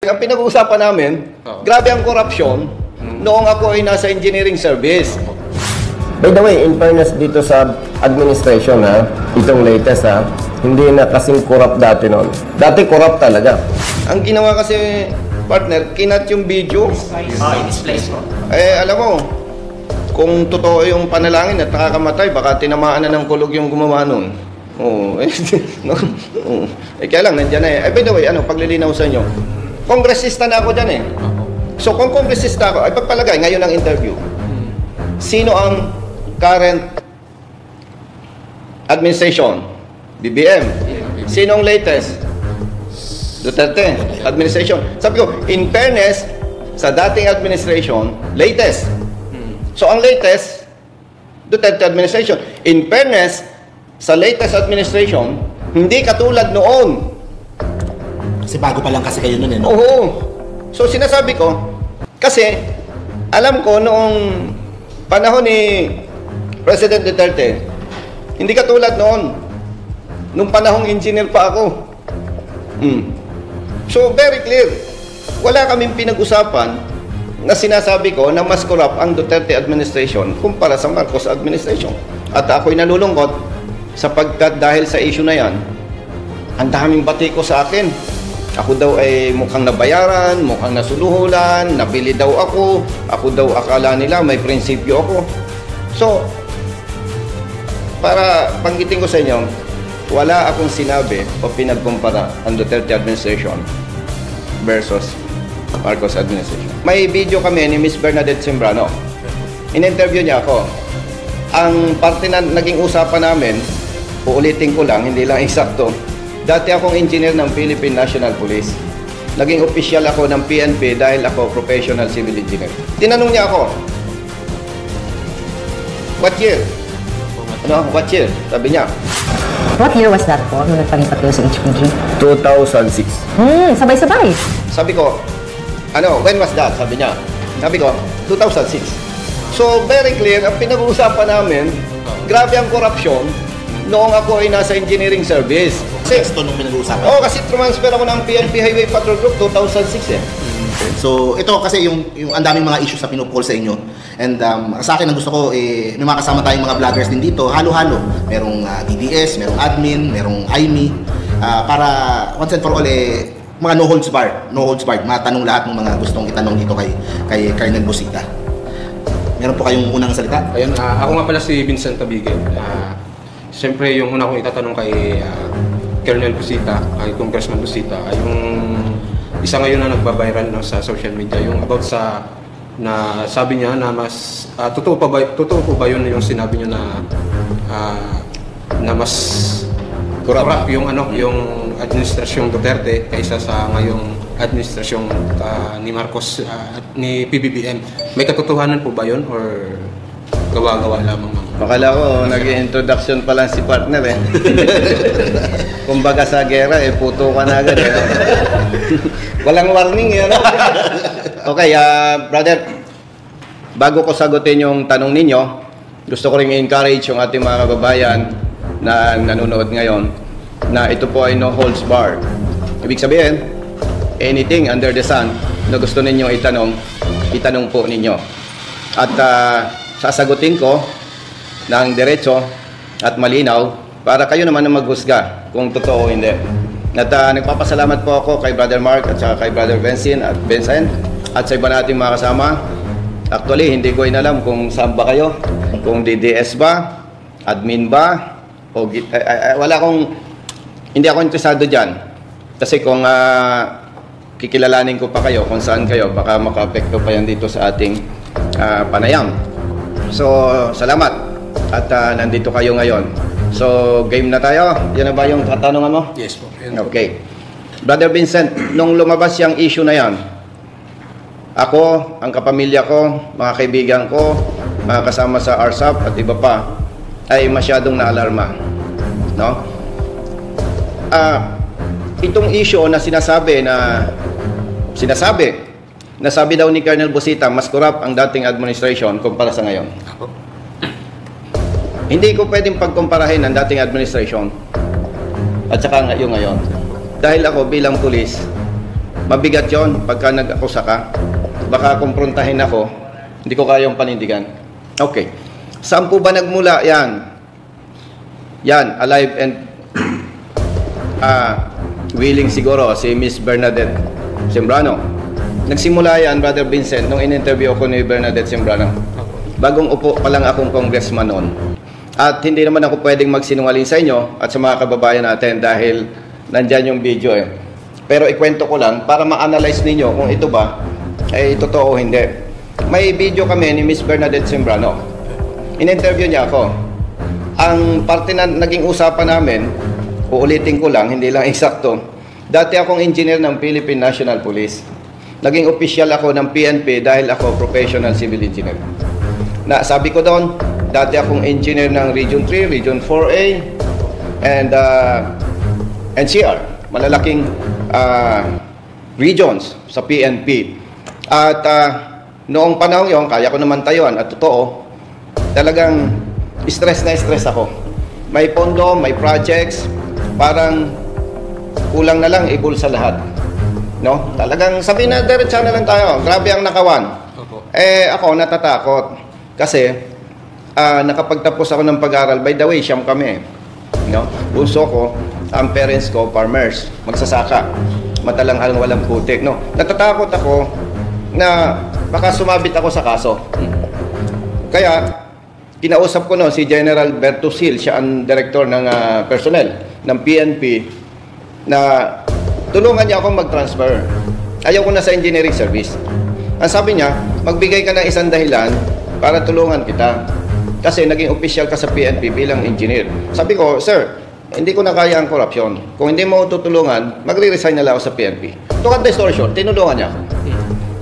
Ang pinag-uusapan namin, grabe ang korupsyon noong ako ay nasa engineering service. By the way, in fairness dito sa administration ha, itong latest ha, hindi na kasing corrupt dati noon. Dati corrupt talaga. Ang ginawa kasi, partner, kinat yung video. Alam mo, kung totoo yung panalangin at nakakamatay, baka tinamaan na ng kulog yung gumawa nun. Oo. Kaya lang, nandyan na eh. By the way, paglilinaw sa inyo, kongresista na ako dyan eh. So kung kongresista ako, ay pagpalagay, ngayon ang interview. Sino ang current administration? BBM. Sino ang latest? Duterte administration. Sabi ko, in fairness, sa dating administration, latest. So ang latest, Duterte administration. In fairness, sa latest administration, hindi katulad noon. Kasi bago pa lang kasi kayo nun eh, no? Oo. So sinasabi ko, kasi alam ko noong panahon ni President Duterte, hindi katulad noon, nung panahong engineer pa ako. So very clear, wala kaming pinag-usapan na sinasabi ko na mas corrupt ang Duterte administration kumpara sa Marcos administration. At ako'y nalulungkot sapagkat dahil sa issue na yan, ang daming batiko sa akin. Ako daw ay mukhang nabayaran, mukhang nasuluhulan, nabili daw ako daw akala nila may prinsipyo ako. So, para panggitin ko sa inyo, wala akong sinabi o pinagkumpara ang Duterte administration versus Marcos administration. May video kami ni Miss Bernadette Sembrano. In-interview niya ako. Ang parte na naging usapan namin, uulitin ko lang, hindi lang eksakto. Dati akong engineer ng Philippine National Police. Naging official ako ng PNP dahil ako professional civil engineer. Tinanong niya ako, what year? What year? Sabi niya. What year was that po, nung nagpalipat kayo sa HPG? 2006. Sabay-sabay. Sabi ko, when was that? Sabi niya. Sabi ko, 2006. So, very clear, ang pinag-uusapan namin, grabe ang korupsyon noong ako ay nasa engineering service. Ito nung pinag-uusapan. Kasi transfer ako ng PNP Highway Patrol Group 2006 eh. So, ito kasi yung ang daming mga issues na pinupol sa inyo. And sa akin, ang gusto ko, may mga kasama tayong mga vloggers din dito, halo-halo. Merong DDS, merong admin, merong IME, para once and for all, mga no holds barred, matanong lahat ng mga gustong itanong dito kay Colonel Busita. Meron po kayong unang salita? Ayun, ako nga pala si Vincent Tabige. Siyempre, yung una kong itatanong kay Colonel Busita, kay Congressman Busita, ay yung isa ngayon na nagbabiral sa social media, yung about sa na sabi niya na mas totoo po ba yun yung sinabi niya na mas corrupt yung yung administrasyong Duterte kaysa sa ngayong administrasyong ni Marcos at ni PBBM. May katotohanan po ba yun or gawa-gawa lamang? Bakala ko, nag-introduction pa lang si partner eh. Kumbaga sa gera puto ka na agad eh. Walang warning eh. Okay, brother, bago ko sagutin yung tanong ninyo, gusto ko rin i-encourage yung ating mga kababayan na nanonood ngayon na ito po ay no holds barred. Ibig sabihin, anything under the sun na gusto ninyo itanong po ninyo. At sasagutin ko ng diretso at malinaw para kayo naman na maghusga kung totoo o hindi. At nagpapasalamat po ako kay Brother Mark at saka kay Brother Vincent at sa iba nating mga kasama. Actually, hindi ko inalam kung saan ba kayo, kung DDS ba, admin ba, o hindi ako interesado dyan. Kasi kung kikilalanin ko pa kayo kung saan kayo, baka maka-apekto pa yan dito sa ating panayam. So, salamat at nandito kayo ngayon. So, game na tayo. Yan na ba yung katanungan mo? Yes po. Okay. Brother Vincent, nung lumabas yung issue na yan, ako, ang kapamilya ko, mga kaibigan ko, mga kasama sa RSAP at iba pa, ay masyadong naalarma. No? Itong issue na sinasabi daw ni Colonel Busita, mas corrupt ang dating administration kumpara sa ngayon. Hindi ko pwedeng pagkumparahin ang dating administration at saka yung ngayon. Dahil ako bilang pulis, Mabigat yon pagka nag-akusa ka. Baka kumprontahin ako, hindi ko kayang panindigan. Okay. Saan po ba nagmula yan? Yan, alive and willing siguro, si Miss Bernadette Sembrano. Nagsimula yan, Brother Vincent, nung in-interview ko ni Bernadette Sembrano. Bagong upo pa lang akong congressman noon. At hindi naman ako pwedeng magsinungaling sa inyo at sa mga kababayan natin dahil nandyan yung video eh. Pero ikwento ko lang para ma-analyze ninyo kung ito ba ay totoo o hindi. May video kami ni Miss Bernadette Sembrano. In-interview niya ako. Ang parte na naging usapan namin, uulitin ko lang, hindi lang eksakto. Dati akong engineer ng Philippine National Police. Naging official ako ng PNP dahil ako professional civil engineer. Na sabi ko doon, dati akong engineer ng Region 3, Region 4A, and NCR, malalaking regions sa PNP. At noong panahon yon, kaya ko naman tayuan at totoo, talagang stress na stress ako. May pondo, may projects, parang kulang na lang ibul sa lahat. No? Talagang sabihin na diretsa na lang tayo. Grabe ang nakawan. Ako natatakot kasi nakapagtapos ako ng pag-aral. By the way, siyam kami. No? Bunso ko, ang parents ko, farmers, magsasaka. Matalang walang putik. No? Natatakot ako na baka sumabit ako sa kaso. Kaya, kinausap ko noon si General Bertusil, siya ang director ng personnel ng PNP, na tulungan niya akong mag-transfer. Ayaw ko na sa engineering service. Ang sabi niya, magbigay ka ng isang dahilan para tulungan kita. Kasi naging official ka sa PNP bilang engineer. Sabi ko, sir, hindi ko na kaya ang korupsyon. Kung hindi mo tutulungan, magre-resign na lang ako sa PNP. To cut the story short, tinulungan niya ako.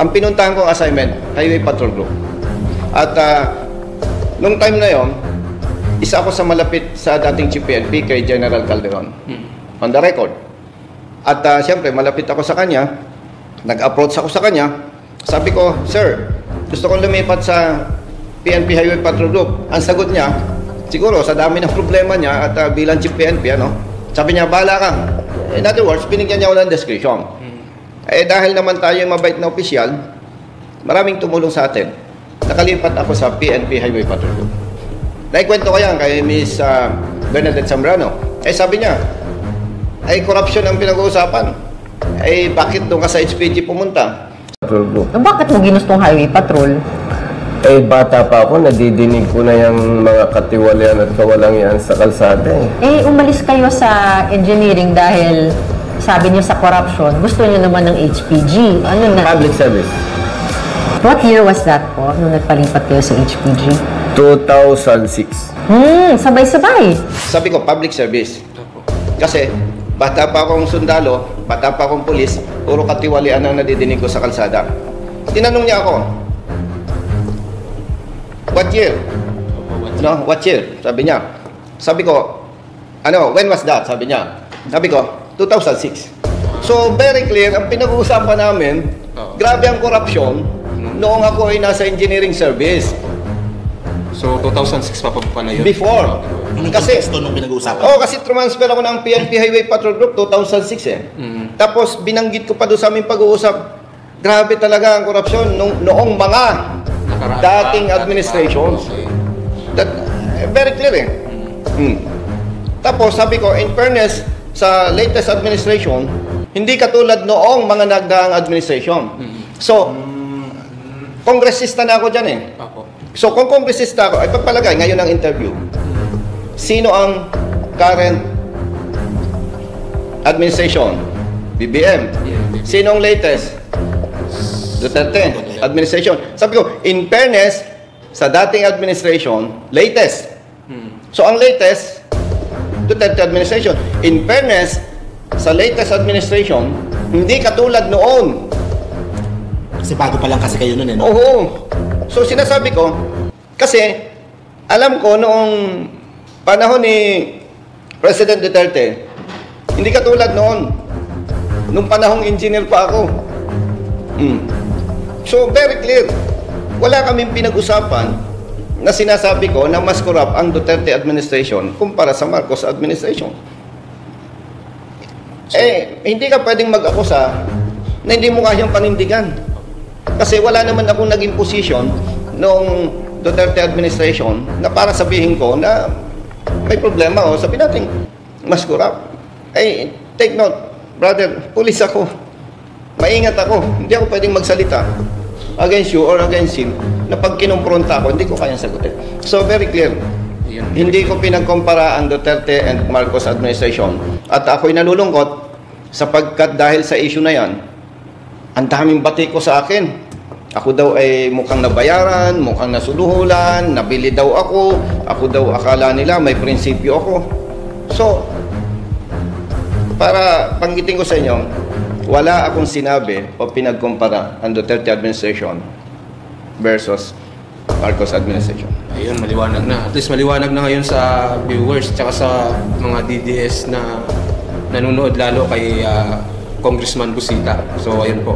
Ang pinuntahan kong assignment, Highway Patrol Group. At nung time na yon, isa ako sa malapit sa dating Chief PNP kay General Calderon. On the record. At siyempre, malapit ako sa kanya. Nag-approach ako sa kanya. Sabi ko, sir, gusto kong lumipat sa PNP Highway Patrol Group. Ang sagot niya, siguro sa dami ng problema niya at bilang Chief PNP, sabi niya, bahala ka. In other words, binigyan niya ako ng discretion. Dahil naman tayo yung mabait na opisyal, maraming tumulong sa atin. Nakalipat ako sa PNP Highway Patrol Group. Naikwento ko yan kay Miss Bernadette Sembrano. Sabi niya, corruption ang pinag-uusapan. Bakit doon ka sa HPG pumunta? Patrol Group. Bakit mo ginustong highway patrol? Bata pa ako, nadidinig ko na yung mga katiwalian at kawalangian sa kalsada Umalis kayo sa engineering dahil sabi niyo sa corruption, gusto niyo naman ng HPG. Ano na? Public service. What year was that po, nung nagpalipat kayo sa HPG? 2006. Sabay-sabay. Sabi ko, public service. Kasi, bata pa akong sundalo, bata pa akong pulis, puro katiwalian ang nadidinig ko sa kalsada. Tinanong niya ako, what year? No, what year? Sabi niya. Sabi ko, when was that? Sabi niya. Sabi ko, 2006. So, very clear, ang pinag-uusapan namin, grabe ang korupsyon noong ako ay nasa engineering service. So, 2006 pa na yun? Before. Kasi ito nung pinag-uusapan. Kasi transfer ako ng PNP Highway Patrol Group 2006 Tapos binanggit ko pa doon sa aming pag-uusap, grabe talaga ang korupsyon noong mga dating administrations. That, very clear Tapos sabi ko, in fairness sa latest administration, hindi katulad noong mga nagdaang administration. So, kongresista na ako dyan So, kung kongresista ako, ay pagpalagay, ngayon ang interview. Sino ang current administration? BBM. Sino ang latest? Duterte administration. Sabi ko, in fairness, sa dating administration, latest. So, ang latest, Duterte administration. In fairness, sa latest administration, hindi katulad noon. Kasi bago pa lang kasi kayo nun Oo. So, sinasabi ko, kasi, alam ko noong panahon ni President Duterte, hindi katulad noon, nung panahong engineer pa ako. So, very clear. Wala kaming pinag-usapan na sinasabi ko na mas corrupt ang Duterte administration kumpara sa Marcos administration. Hindi ka pwedeng mag-akusa na hindi mo kayang panindigan. Kasi wala naman akong naging position noong Duterte administration na para sabihin ko na may problema o sabihin natin mas corrupt. Ay, take note, brother, pulis ako. Maingat ako. Hindi ako pwedeng magsalita against you or against him na pag kinumpronta ako, hindi ko kayang sagutin. So, very clear. Hindi ko pinagkumpara ang Duterte and Marcos administration. At ako'y nalulungkot sapagkat dahil sa issue na yan, ang daming bati ko sa akin. Ako daw ay mukhang nabayaran, mukhang nasuluhulan, nabili daw ako daw akala nila may prinsipyo ako. So, para panggitin ko sa inyo, wala akong sinabi o pinagkumpara ang Duterte administration versus Marcos administration. Ayun, maliwanag na. At least maliwanag na ngayon sa viewers tsaka sa mga DDS na nanonood lalo kay Congressman Busita. So, ayun po.